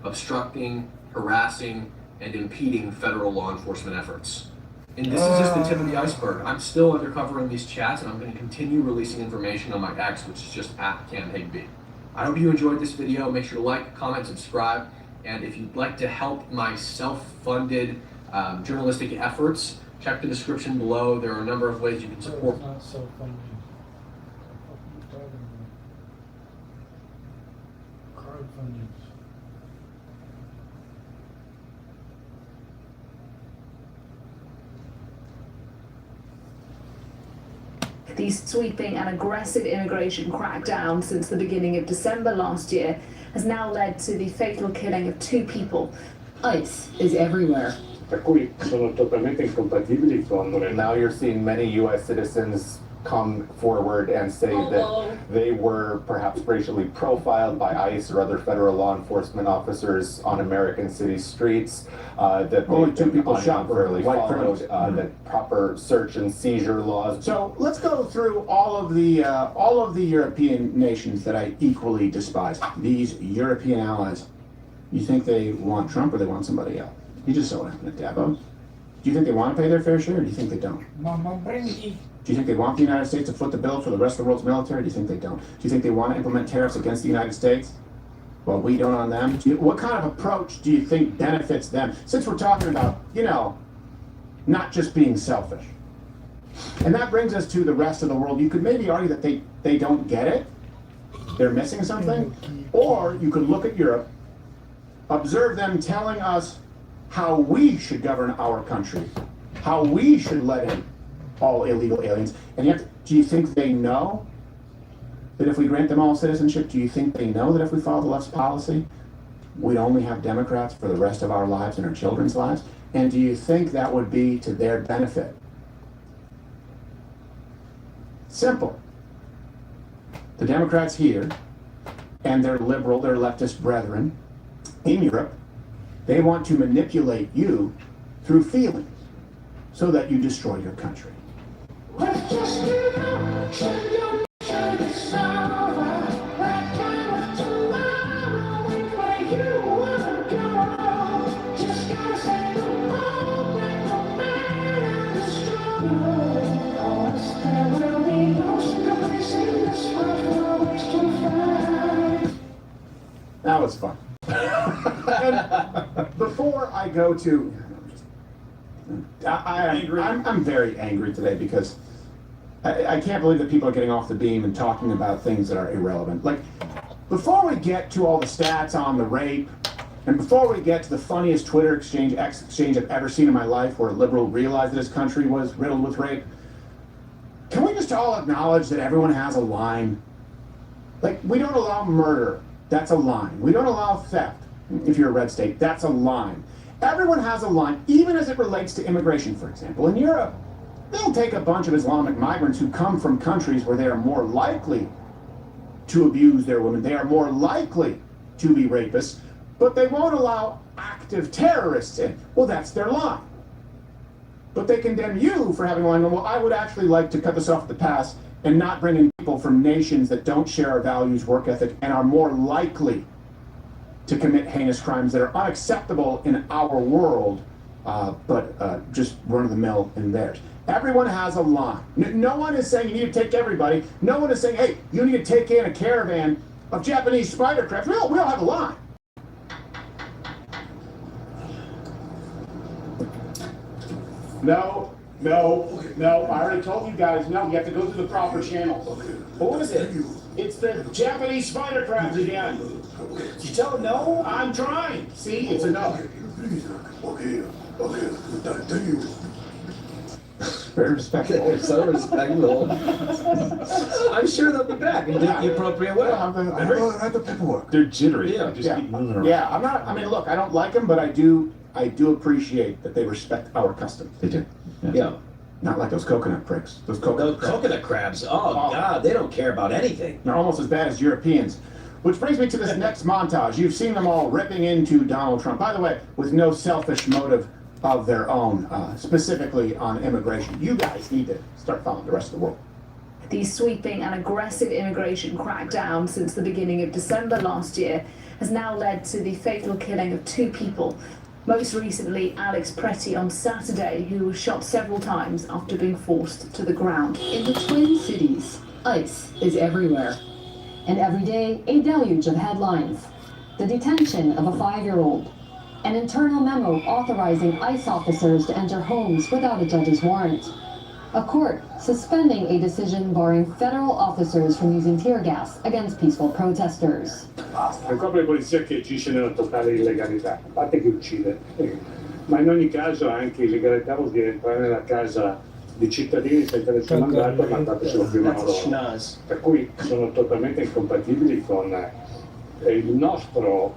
obstructing, harassing, and impeding federal law enforcement efforts. And this is just the tip of the iceberg. I'm still undercover in these chats, and I'm going to continue releasing information on my X, which is just @CamHigby. I hope you enjoyed this video. Make sure to like, comment, subscribe, and if you'd like to help my self-funded journalistic efforts, check the description below. There are a number of ways you can support. It's not self-funded. Crowdfunding. The sweeping and aggressive immigration crackdown since the beginning of December last year has now led to the fatal killing of 2 people. ICE is everywhere. Now you're seeing many U.S. citizens come forward and say that they were perhaps racially profiled by ICE or other federal law enforcement officers on American city streets, that only 2 people shot unfairly white followed, criminals. that proper search and seizure laws. So let's go through all of the European nations that I equally despise. These European allies. You think they want Trump or they want somebody else? You just saw what happened at Davos. Do you think they want to pay their fair share or do you think they don't? Do you think they want the United States to foot the bill for the rest of the world's military? Do you think they don't? Do you think they want to implement tariffs against the United States? Well, we don't on them. What kind of approach do you think benefits them? Since we're talking about, not just being selfish. And that brings us to the rest of the world. You could maybe argue that they don't get it. They're missing something. Or you could look at Europe, observe them telling us how we should govern our country, how we should let in all illegal aliens. And yet, do you think they know that if we grant them all citizenship, do you think they know that if we follow the left's policy, we'd only have Democrats for the rest of our lives and our children's lives? And do you think that would be to their benefit? Simple. The Democrats here and their liberal, their leftist brethren in Europe, they want to manipulate you through feelings so that you destroy your country. That was fun. And before I go to, I'm very angry today because I can't believe that people are getting off the beam and talking about things that are irrelevant. Like, before we get to all the stats on the rape, and before we get to the funniest Twitter exchange I've ever seen in my life where a liberal realized that his country was riddled with rape, can we just all acknowledge that everyone has a line? Like, we don't allow murder. That's a line. We don't allow theft. If you're a red state, that's a line. Everyone has a line, even as it relates to immigration, for example. In Europe, they'll take a bunch of Islamic migrants who come from countries where they are more likely to abuse their women. They are more likely to be rapists, but they won't allow active terrorists in. Well, that's their line. But they condemn you for having a line. Well, I would actually like to cut this off at the pass and not bring in people from nations that don't share our values, work ethic, and are more likely to commit heinous crimes that are unacceptable in our world, but just run-of-the-mill in theirs. Everyone has a line. No one is saying you need to take everybody. No one is saying, hey, you need to take in a caravan of Japanese spider crabs. We all have a line. No, I already told you guys, no, you have to go through the proper channels. What is it? It's the Japanese spider crabs again. Did you tell them no? I'm trying. See, it's a no. Very respectful. They're so respectful. I'm sure they'll be back in the appropriate way. They're jittery. Yeah, just keep moving around. Yeah, I'm not. I mean, look, I don't like them, but I do appreciate that they respect our customs. They do. Yeah. Not like those coconut pricks. Those coconut crabs. Oh, God, they don't care about anything. They're almost as bad as Europeans. Which brings me to this next montage. You've seen them all ripping into Donald Trump. By the way, with no selfish motive of their own, specifically on immigration. You guys need to start following the rest of the world. The sweeping and aggressive immigration crackdown since the beginning of December last year has now led to the fatal killing of 2 people. Most recently, Alex Pretty on Saturday, who was shot several times after being forced to the ground. In the Twin Cities, ICE is everywhere. And every day, a deluge of headlines. The detention of a 5-year-old. An internal memo authorizing ICE officers to enter homes without a judge's warrant. A court suspending a decision barring federal officers from using tear gas against peaceful protesters. Un corpo di polizia che agisce nella totale illegalità, a parte che uccide, ma in ogni caso anche illegalità vuol dire entrare nella casa di cittadini senza nessun mandato e mandateselo prima loro. Per cui sono totalmente incompatibili con le nostre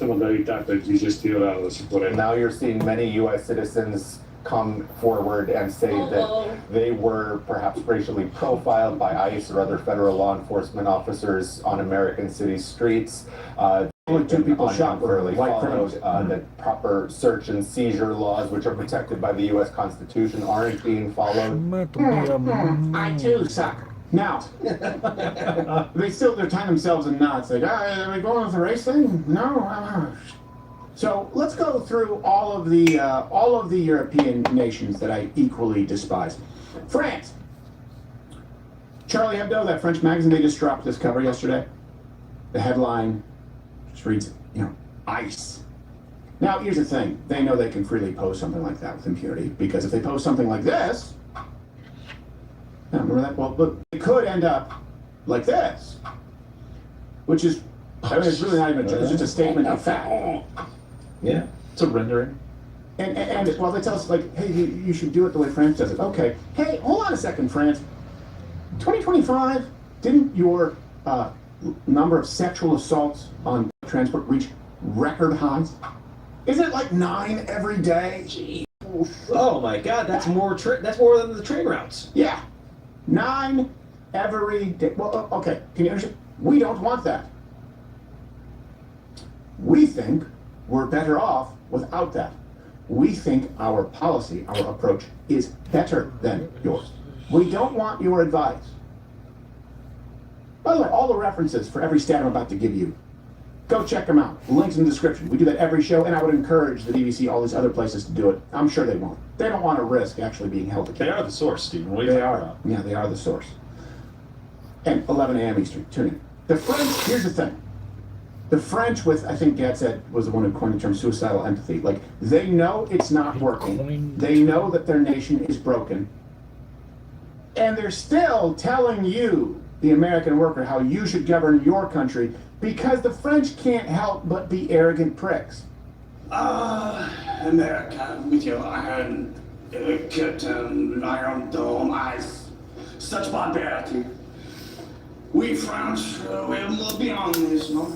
modalità per gestire la sicurezza. Now you're seeing many U.S. citizens come forward and say that they were perhaps racially profiled by ICE or other federal law enforcement officers on American city streets. Only 2 people shot were Unfairly white followed, criminals. that proper search and seizure laws, which are protected by the U.S. Constitution, aren't being followed. I too suck. Now, they're tying themselves in knots. Like, are we going with the race thing? No. So let's go through all of the European nations that I equally despise. France. Charlie Hebdo, that French magazine, they just dropped this cover yesterday. The headline just reads, ICE. Now, here's the thing. They know they can freely post something like that with impunity, because if they post something like this, remember that? Well, look, it could end up like this, which is, it's really not even, it's just a statement of fact. Yeah, it's a rendering. And well, they tell us, like, hey, you should do it the way France does it. Okay. Hey, hold on a second, France. 2025, didn't your number of sexual assaults on transport reach record highs? Isn't it like 9 every day? Gee. Oh my God, that's more than the train routes. Yeah. 9 every day. Well, okay. Can you understand? We don't want that. We think we're better off without that. We think our policy, our approach, is better than yours. We don't want your advice. By the way, all the references for every stat I'm about to give you, go check them out. Links in the description. We do that every show, and I would encourage the BBC, all these other places to do it. I'm sure they won't. They don't want to risk actually being held accountable. They are the source, Stephen. What are you They talking are. about? Yeah, they are the source. And 11 a.m. Eastern. Tune in. The French, here's the thing. The French, with, I think Gad said, was the one who coined the term suicidal empathy. Like, they know it's not working. They know that their nation is broken. And they're still telling you, the American worker, how you should govern your country, because the French can't help but be arrogant pricks. America, with your iron curtain, iron dome, ice, such barbarity. We French, we're more beyond this, no?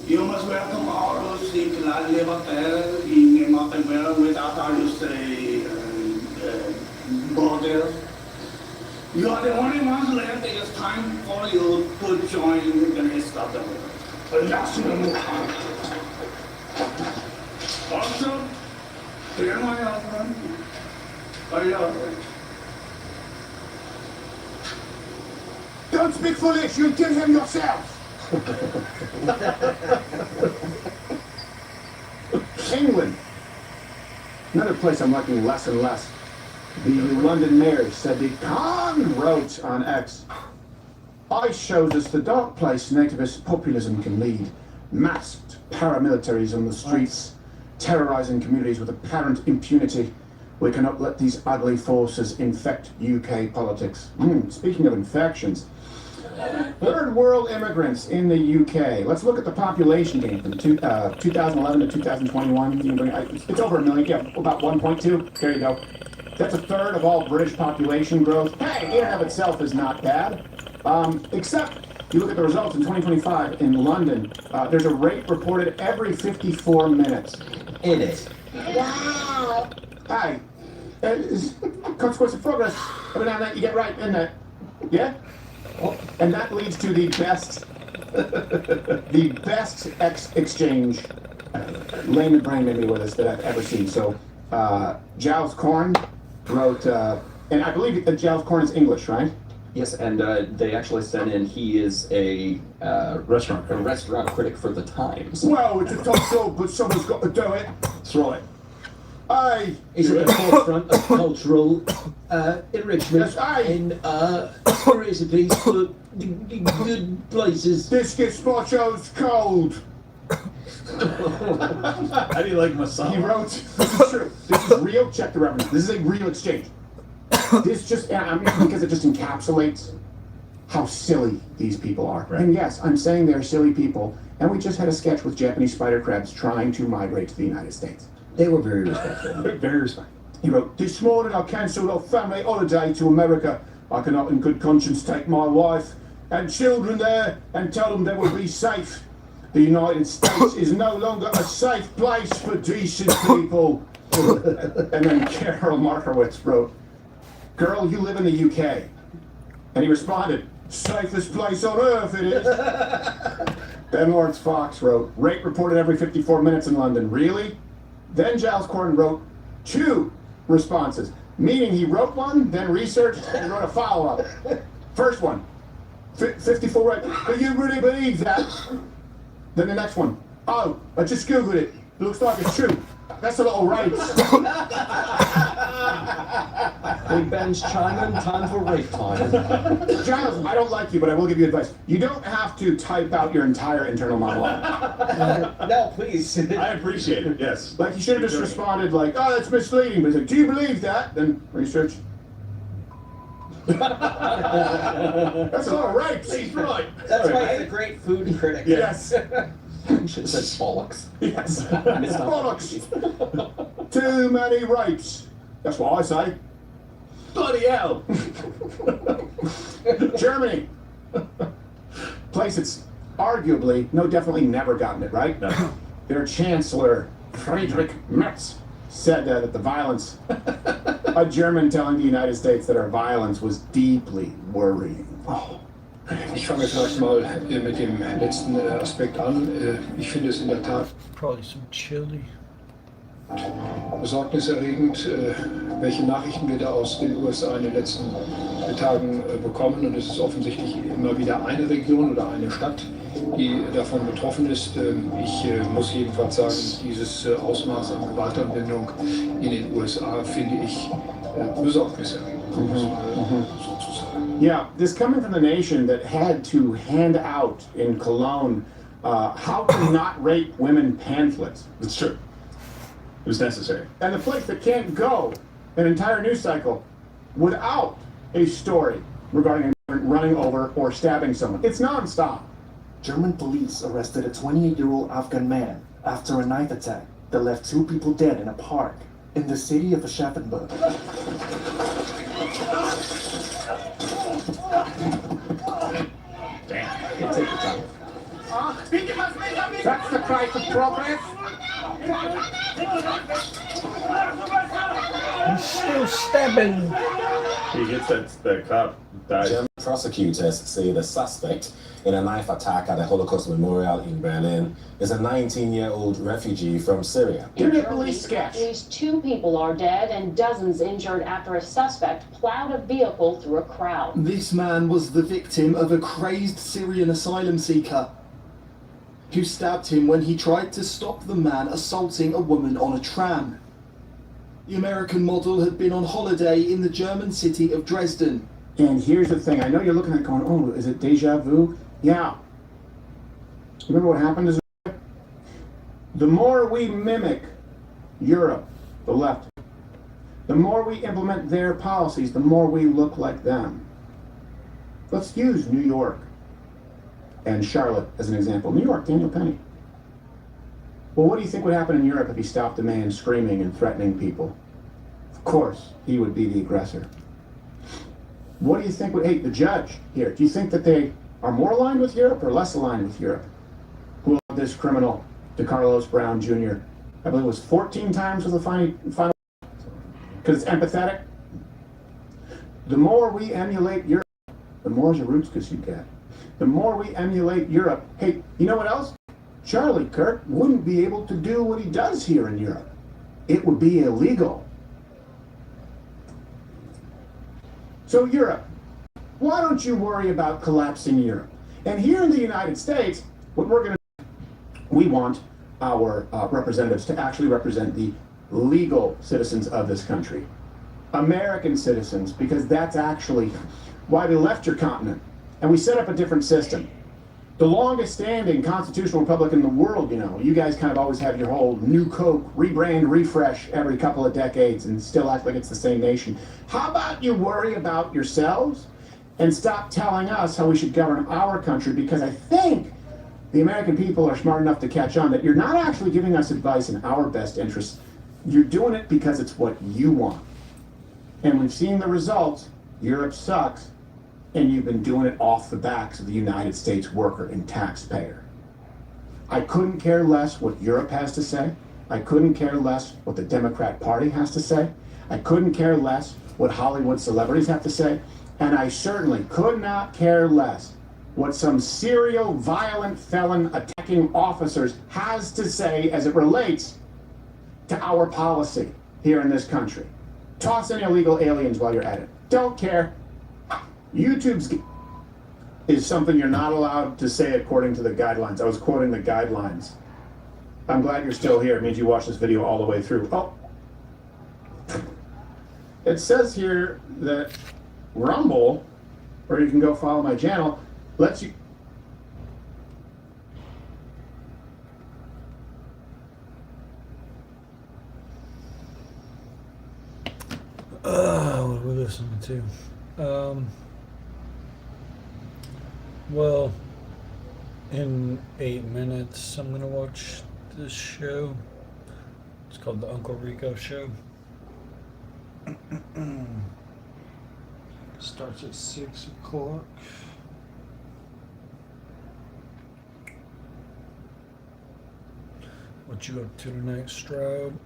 You must welcome all those people that live up there in Montenegro without, how you say, borders. You are the only ones left. It is time for you to join the rest of the world. Also, hear my husband. I love it. Don't speak foolish, you'll kill him yourself. England. Another place I'm liking less and less. The London mayor said the Khan wrote on X, ICE shows us the dark place nativist populism can lead. Masked paramilitaries on the streets, terrorizing communities with apparent impunity. We cannot let these ugly forces infect UK politics. Speaking of infections, third world immigrants in the UK. Let's look at the population gain from 2011 to 2021. It's over 1 million, yeah, about 1.2. There you go. That's a third of all British population growth. Hey, in and of itself is not bad. Except, you look at the results in 2025 in London, there's a rate reported every 54 minutes. In it. Wow! Hi. Consequence of progress. Every now and then you get right, isn't it? Yeah? And that leads to the best exchange, layman brain maybe with us, that I've ever seen. So, Giles Corn wrote, and I believe that Giles Corn is English, right? Yes, and they actually sent in, he is a restaurant critic for the Times. Well, it's a tough job, but someone's got to do it. That's right. Aye. He's at the forefront of cultural enrichment Yes, in recipes for good places. This gazpacho's cold. How do you like masala? He wrote, this is true, this is real, check the reference, this is a real exchange. This just, I mean, because it just encapsulates how silly these people are. Right. And yes, I'm saying they're silly people, and we just had a sketch with Japanese spider crabs trying to migrate to the United States. They were very respectful. Very respectful. He wrote, this morning I cancelled our family holiday to America. I cannot in good conscience take my wife and children there and tell them they will be safe. The United States is no longer a safe place for decent people. And then Carol Markowitz wrote, girl, you live in the UK. And he responded, safest place on earth it is. Ben Lawrence Fox wrote, rate reported every 54 minutes in London. Really? Then Giles Corden wrote 2 responses, meaning he wrote one, then researched, and wrote a follow-up. First one, 54 right. Do you really believe that? Then the next one, oh, I just Googled it. Looks like it's true. That's a little right. Big Ben's chiming, time for rape time. Giles, I don't like you, but I will give you advice. You don't have to type out your entire internal monologue. No, please. I appreciate it, yes. Like, you should have just responded like, oh, that's misleading. But he's like, do you believe that? Then research. That's all right. He's right. That's why he's a great food critic. Yes. You should have said bollocks. Yes. It's bollocks. Too many rapes. That's what I say. Bloody hell. Germany. Place it's arguably, no, definitely never gotten it right. No. Their chancellor, Friedrich Merz, said that the violence, a German telling the United States that our violence was deeply worrying. Oh. Ich fange vielleicht mal mit dem letzten Aspekt an. Ich finde es in der Tat Probably some chili. besorgniserregend, welche Nachrichten wir da aus den USA in den letzten Tagen bekommen. Und es ist offensichtlich immer wieder eine Region oder eine Stadt, die davon betroffen ist. Ich muss jedenfalls sagen, dieses Ausmaß an Gewaltanwendung in den USA finde ich besorgniserregend. Yeah, this coming from the nation that had to hand out in Cologne how to not rape women pamphlets. It's true. It was necessary. And the place that can't go an entire news cycle without a story regarding running over or stabbing someone. It's nonstop. German police arrested a 28-year-old Afghan man after a knife attack that left 2 people dead in a park in the city of Aschaffenburg. That's the price of progress. He's still stabbing. He hits that cop, dies. German prosecutors say the suspect in a knife attack at the Holocaust Memorial in Berlin is a 19-year-old refugee from Syria. Give me a police sketch. At least 2 people are dead and dozens injured after a suspect plowed a vehicle through a crowd. This man was the victim of a crazed Syrian asylum seeker who stabbed him when he tried to stop the man assaulting a woman on a tram. The American model had been on holiday in the German city of Dresden. And here's the thing. I know you're looking at it going, oh, is it deja vu? Yeah. Remember what happened to Zurich? The more we mimic Europe, the left, the more we implement their policies, the more we look like them. Let's use New York and Charlotte as an example. New York, Daniel Penny. Well, what do you think would happen in Europe if he stopped a man screaming and threatening people? Of course, he would be the aggressor. What do you think would, hey, the judge here, do you think that they are more aligned with Europe or less aligned with Europe? Who allowed this criminal, DeCarlos Brown Jr., I believe it was 14 times with the final, because it's empathetic? The more we emulate Europe, the more Zarutskis you get. The more we emulate Europe, hey, you know what else? Charlie Kirk wouldn't be able to do what he does here in Europe. It would be illegal. So Europe, Why don't you worry about collapsing Europe? And here in the United States, what we're going to do, we want our representatives to actually represent the legal citizens of this country. American citizens, because that's actually why we left your continent. And we set up a different system. The longest standing constitutional republic in the world, you know. You guys kind of always have your whole new Coke, rebrand, refresh every couple of decades and still act like it's the same nation. How about you worry about yourselves and stop telling us how we should govern our country? Because I think the American people are smart enough to catch on that you're not actually giving us advice in our best interests. You're doing it because it's what you want. And we've seen the results. Europe sucks. And you've been doing it off the backs of the United States worker and taxpayer. I couldn't care less what Europe has to say. I couldn't care less what the Democrat Party has to say. I couldn't care less what Hollywood celebrities have to say. And I certainly could not care less what some serial violent felon attacking officers has to say as it relates to our policy here in this country. Toss in illegal aliens while you're at it. Don't care. YouTube's is something you're not allowed to say according to the guidelines. I was quoting the guidelines. I'm glad you're still here. It means you watched this video all the way through. Oh, it says here that Rumble, where you can go follow my channel, lets you. What are we listening to? Well, in 8 minutes, I'm gonna watch this show. It's called The Uncle Rico Show. Starts at 6 o'clock. What you up to tonight, Stroud?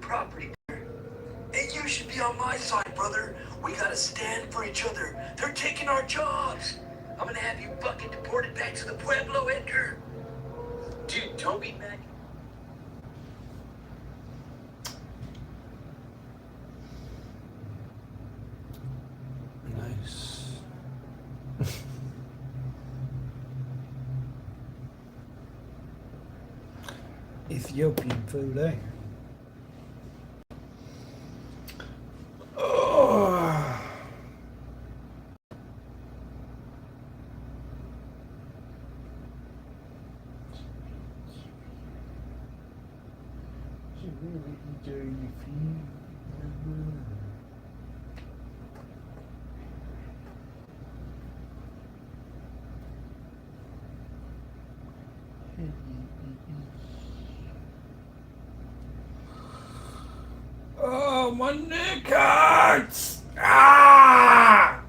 Property. And you should be on my side, brother. We gotta stand for each other. They're taking our jobs. I'm gonna have you fucking deported back to the Pueblo, Edgar. Dude, don't be mad. Nice. Ethiopian food, eh? Oh, my neck hurts! Ah!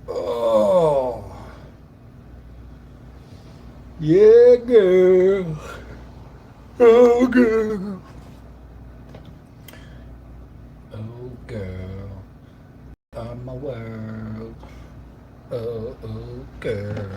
Oh. Yeah, girl. Oh, girl. Oh, girl. On my world. Oh, oh, girl.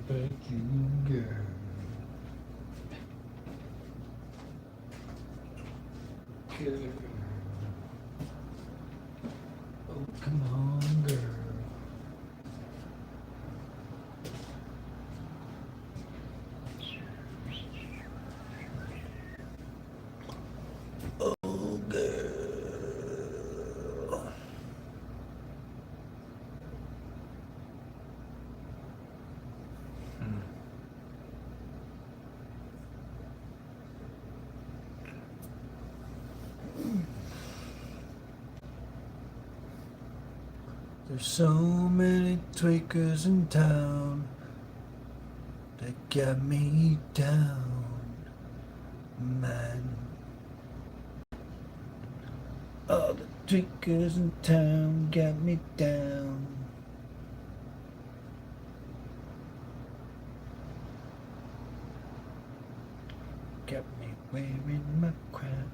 bet you, girl. Girl. Oh, come on, girl. Oh, girl. There's so many tweakers in town that got me down, man. All the tweakers in town got me down. Got me wearing my crown.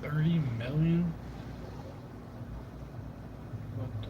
$30 million? What the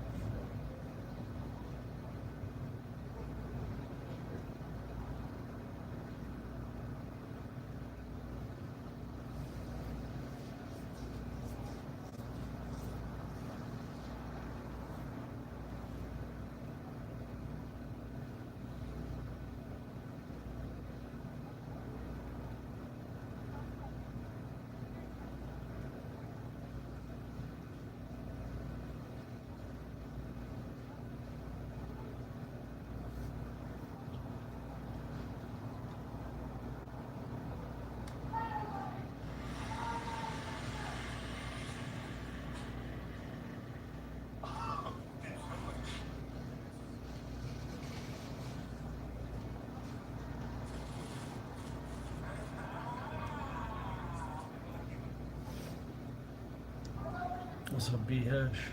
What's up, B-Hash?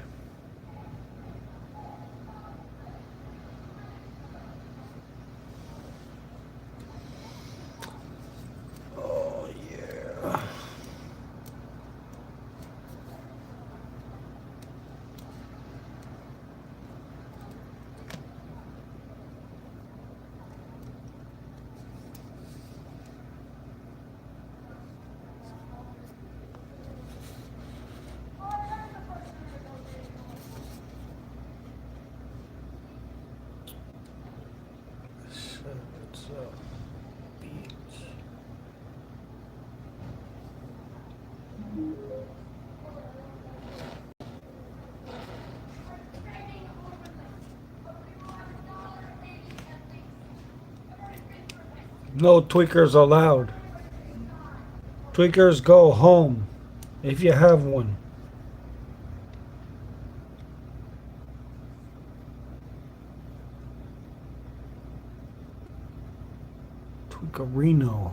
No tweakers allowed. Tweakers go home if you have one. Tweakerino.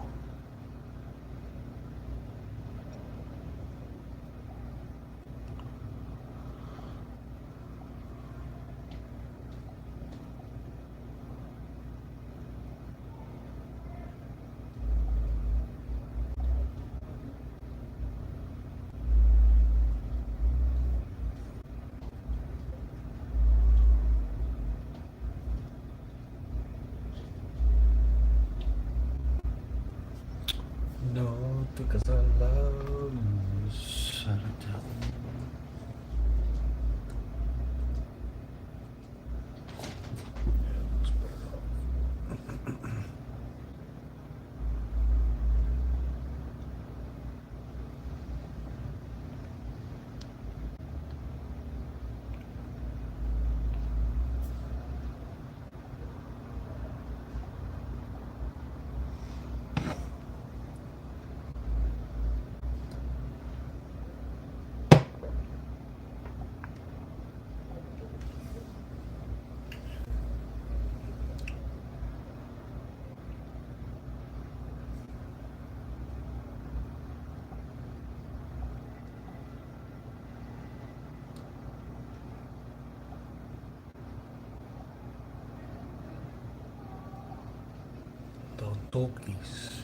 No, because I love Saturday. Talkies.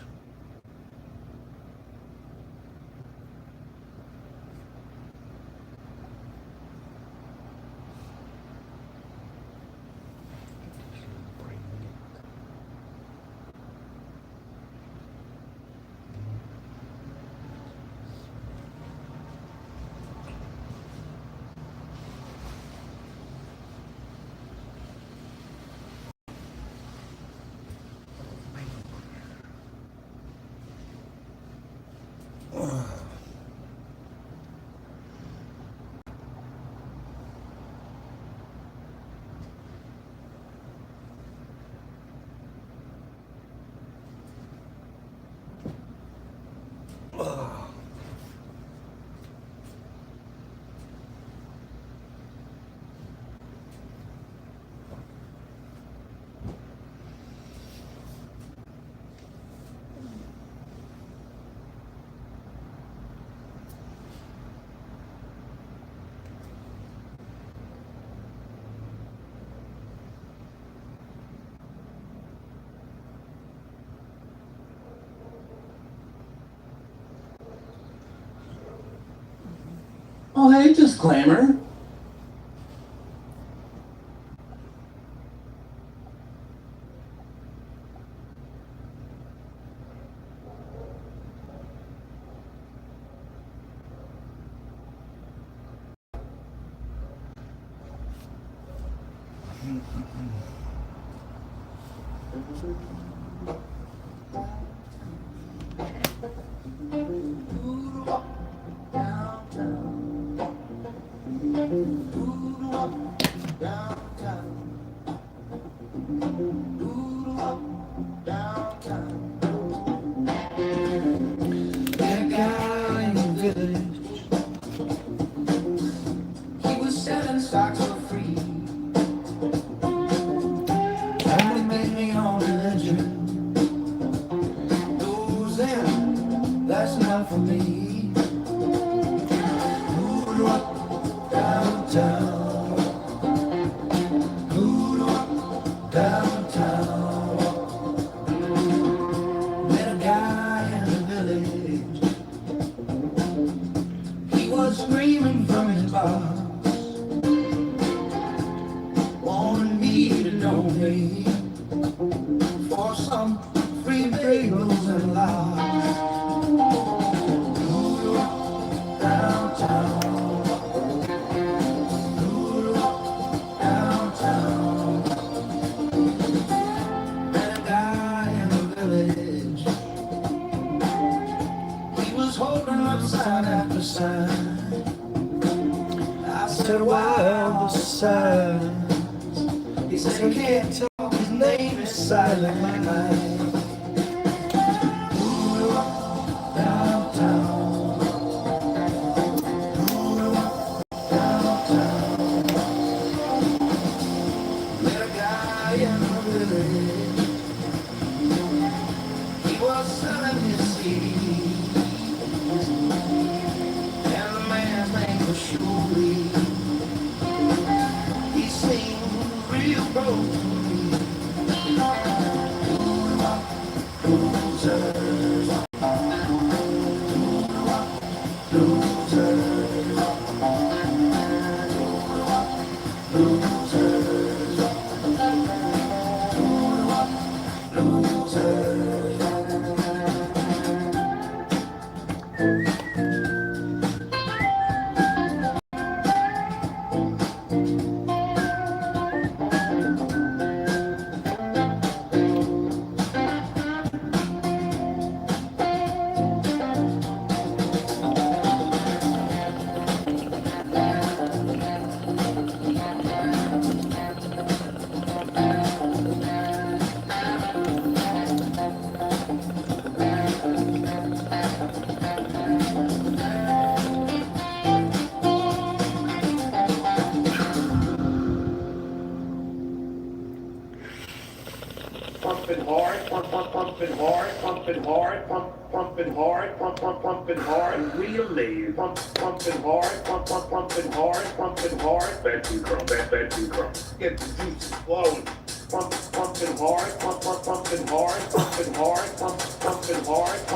Oh, hey, disclaimer. That guy in the village, he was selling stocks for free. Trying to get me on religion. Those in, that's not for me. Voodoo up downtown. Voodoo up downtown. Met a guy in the village. He was screaming from his bar, wanting me to donate for some free bagels and lies. Voodoo up downtown. Voodoo up downtown. Met a guy in the village. He was holding up sign after sign. I said, "Wild signs." He said, "He can't talk, his name is Silent Night." was selling his CD. And the man's name was Shuley. He seemed real broke to me. Losers. Pumping hard, pumping hard, pumping hard, pumping hard, pumping hard, really pumping hard, pumping hard, bed crumb, get the juices flowing. Pumping hard, pumping hard, pumping hard, pumping hard,